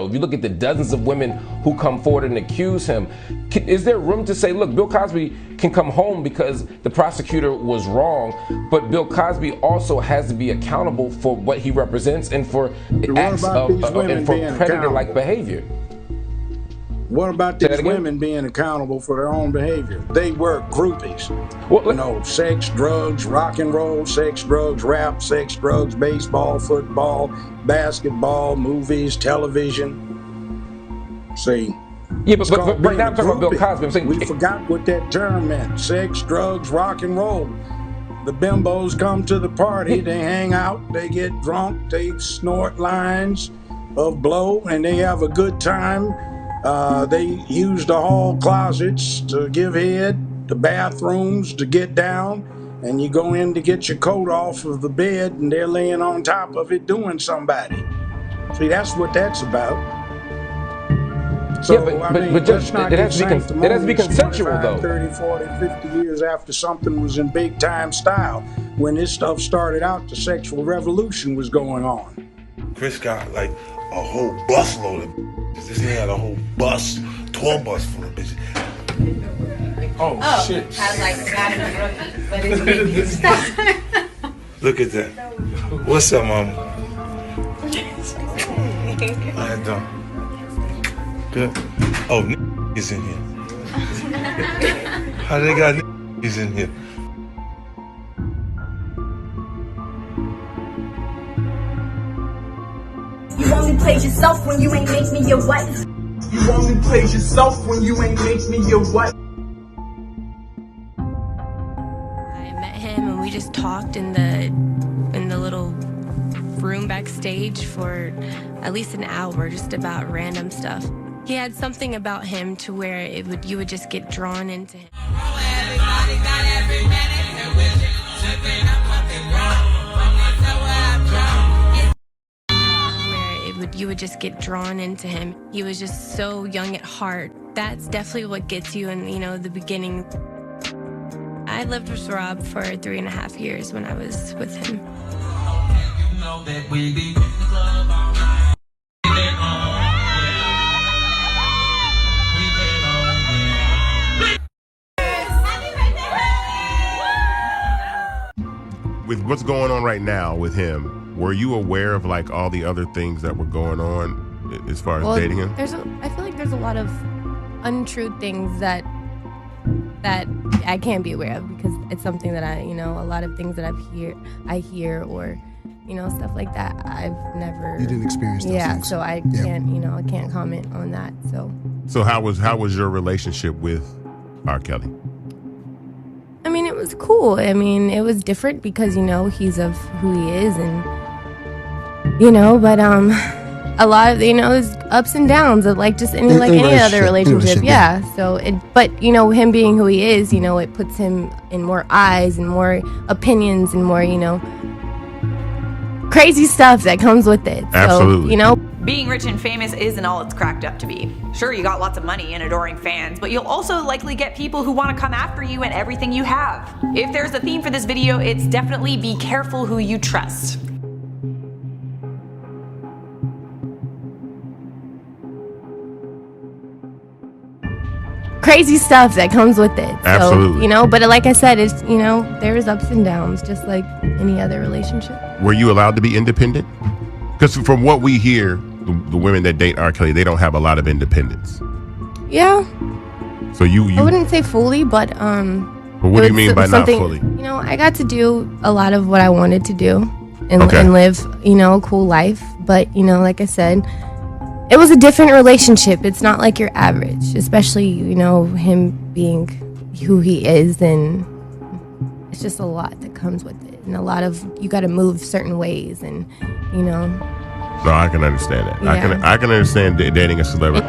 If you look at the dozens of women who come forward and accuse him, is there room to say, look, Bill Cosby can come home because the prosecutor was wrong, but Bill Cosby also has to be accountable for what he represents and for acts of and for predator-like behavior? What about these women being accountable for their own behavior? They were groupies. Well, you know, sex, drugs, rock and roll, sex, drugs, rap, sex, drugs, baseball, football, basketball, movies, television. See? Yeah, but right now I'm talking about Bill Cosby. I'm saying we forgot what that term meant. Sex, drugs, rock and roll. The bimbos come to the party, they hang out, they get drunk, they snort lines of blow, and they have a good time. They use the hall closets to give head, the bathrooms to get down, and you go in to get your coat off of the bed and they're laying on top of it doing somebody. See, that's what that's about. So, yeah, but just, it has to be consensual, though. 30, 40, 50 years after something was in big time style. When this stuff started out, the sexual revolution was going on. Chris got like a whole busload of bitches. This nigga had a whole bus, tour bus full of bitches. Oh shit. I like got him a rookie, but it's big stuff. Look at that. What's up, mama? I don't. Good. Oh, is in here. How they got is in here? You only played yourself when you ain't make me your wife. You only played yourself when you ain't make me your wife. I met him and we just talked in the little room backstage for at least an hour, just about random stuff. He had something about him to where you would just get drawn into him. You would just get drawn into him. He was just so young at heart. That's definitely what gets you in, the beginning. I lived with Rob for 3.5 years when I was with him. With what's going on right now with him, were you aware of like all the other things that were going on as far as dating him? I feel like there's a lot of untrue things that I can't be aware of because it's something that a lot of things that I hear or, stuff like that. I've never. You didn't experience those things. So I can't, I can't comment on that. So how was your relationship with R.Kelly? I mean, it was cool. I mean, it was different because, he's of who he is and, but a lot of, there's ups and downs of like just any other relationship. Yeah. So but him being who he is, it puts him in more eyes and more opinions and more, crazy stuff that comes with it. Absolutely. So, being rich and famous isn't all it's cracked up to be. Sure, you got lots of money and adoring fans, but you'll also likely get people who want to come after you and everything you have. If there's a theme for this video, it's definitely be careful who you trust. crazy stuff that comes with it. Absolutely. So, but like I said, it's, there's ups and downs, just like any other relationship. Were you allowed to be independent? Because from what we hear, the women that date R. Kelly, they don't have a lot of independence. Yeah. So you I wouldn't say fully, but But what do you mean by not fully? I got to do a lot of what I wanted to do and live, a cool life. But, like I said, it was a different relationship. It's not like your average, especially, him being who he is. And it's just a lot that comes with it. And a lot of, you got to move certain ways and, No, I can understand that. Yeah. I can understand dating a celebrity.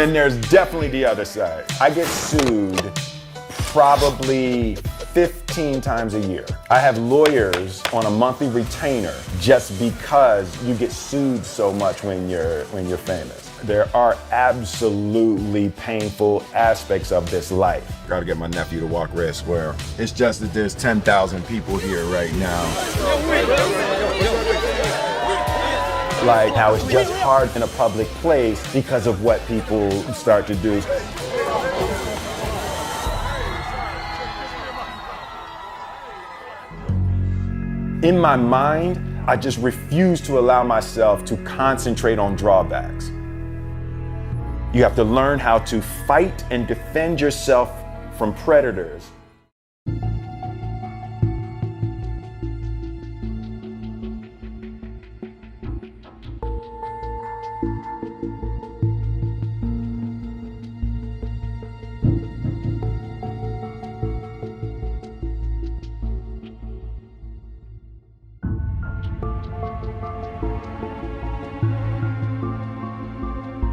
Then there's definitely the other side. I get sued probably 15 times a year. I have lawyers on a monthly retainer just because you get sued so much when you're famous. There are absolutely painful aspects of this life. Gotta get my nephew to walk Red Square. It's just that there's 10,000 people here right now. Like how it's just hard in a public place because of what people start to do. In my mind, I just refuse to allow myself to concentrate on drawbacks. You have to learn how to fight and defend yourself from predators.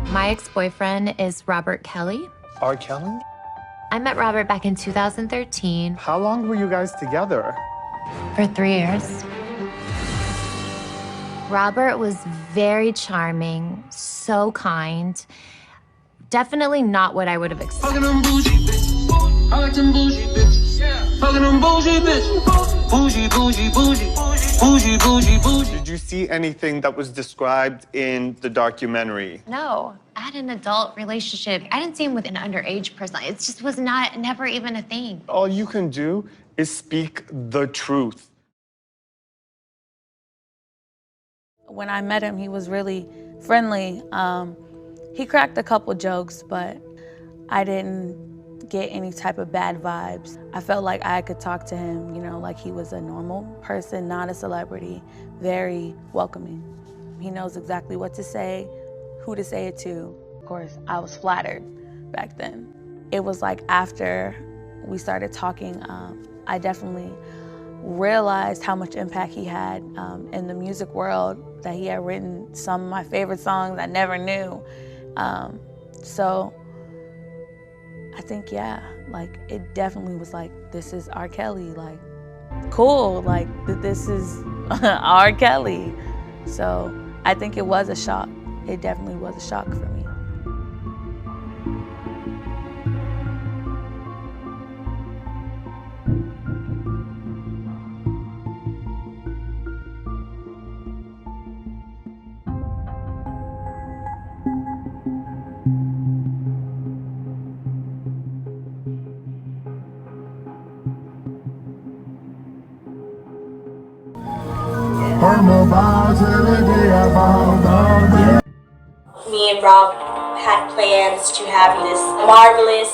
My ex-boyfriend is R.Kelly. R.Kelly? I met Robert back in 2013. How long were you guys together? For 3 years. Robert was very charming, so kind. Definitely not what I would have expected. I like them bougie bitches. Fucking them bougie bitches. Bougie, bougie, bougie. Bougie, bougie, bougie. Did you see anything that was described in the documentary? No, I had an adult relationship. I didn't see him with an underage person. It just was never even a thing. All you can do is speak the truth. When I met him, he was really friendly. He cracked a couple jokes, but I didn't get any type of bad vibes. I felt like I could talk to him, you know, like he was a normal person, not a celebrity, very welcoming. He knows exactly what to say, who to say it to. Of course, I was flattered back then. It was like after we started talking, I definitely realized how much impact he had in the music world, that he had written some of my favorite songs I never knew. So I think, yeah, like it definitely was like, this is R.Kelly, like, cool, like this is R.Kelly. So I think it was a shock. It definitely was a shock for me. Me and Rob had plans to have this marvelous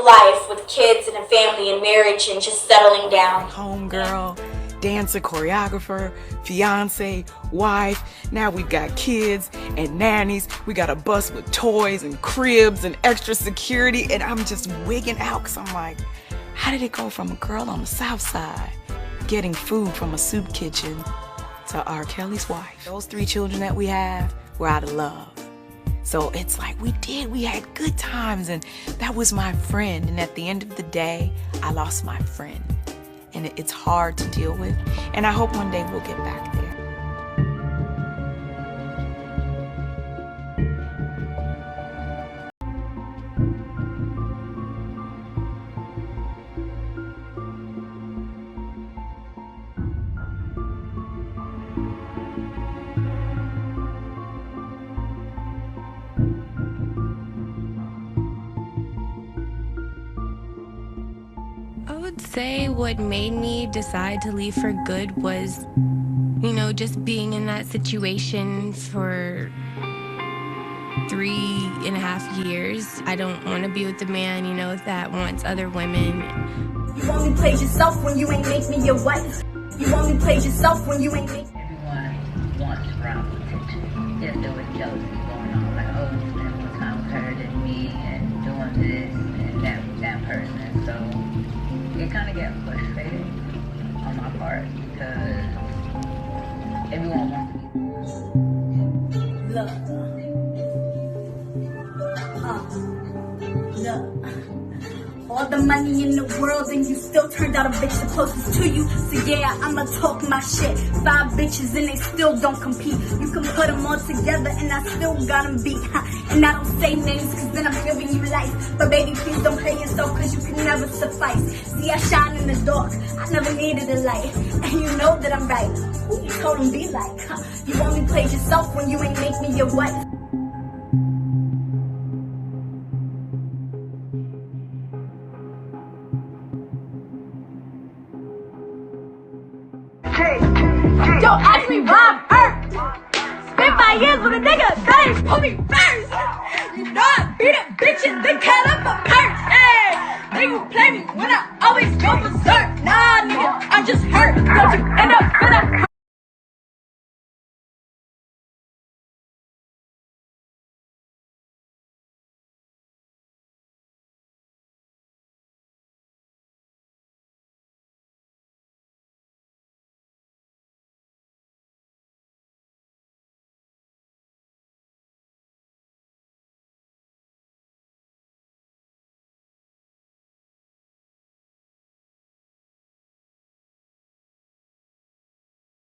life with kids and a family and marriage and just settling down. Homegirl, dancer, choreographer, fiance, wife. Now we've got kids and nannies. We got a bus with toys and cribs and extra security. And I'm just wigging out because I'm like, how did it go from a girl on the South Side getting food from a soup kitchen to R.Kelly's wife? Those 3 children that we have were out of love. So it's like we had good times, and that was my friend. And at the end of the day, I lost my friend. And it's hard to deal with. And I hope one day we'll get back there. I would say what made me decide to leave for good was, you know, just being in that situation for 3.5 years. I don't want to be with a man, you know, that wants other women. You only played yourself when you ain't make me your wife. You only played yourself when you ain't make me. Everyone wants Rob's attention. There was jealousy going on, like, oh, this man was not better than me and doing this and that person. So it kind of got frustrated on my part because everyone wants to be. Look. All the money in the world and you still turned out a bitch the closest to you. So yeah, I'ma talk my shit. 5 bitches and they still don't compete. You can put them all together and I still got them beat. And I don't say names cause then I'm giving you life. But baby, please don't play yourself cause you can never suffice. See, I shine in the dark. I never needed a light. And you know that I'm right. Who you told them be like? You only played yourself when you ain't make me your wife. Yo, actually, Rob Earth. Spent 5 years with a nigga that ain't put me first. You know I beat up bitches, then cut up a purse. Hey, then you play me when I always go berserk. Nah, nigga, I just hurt. Don't you end up in a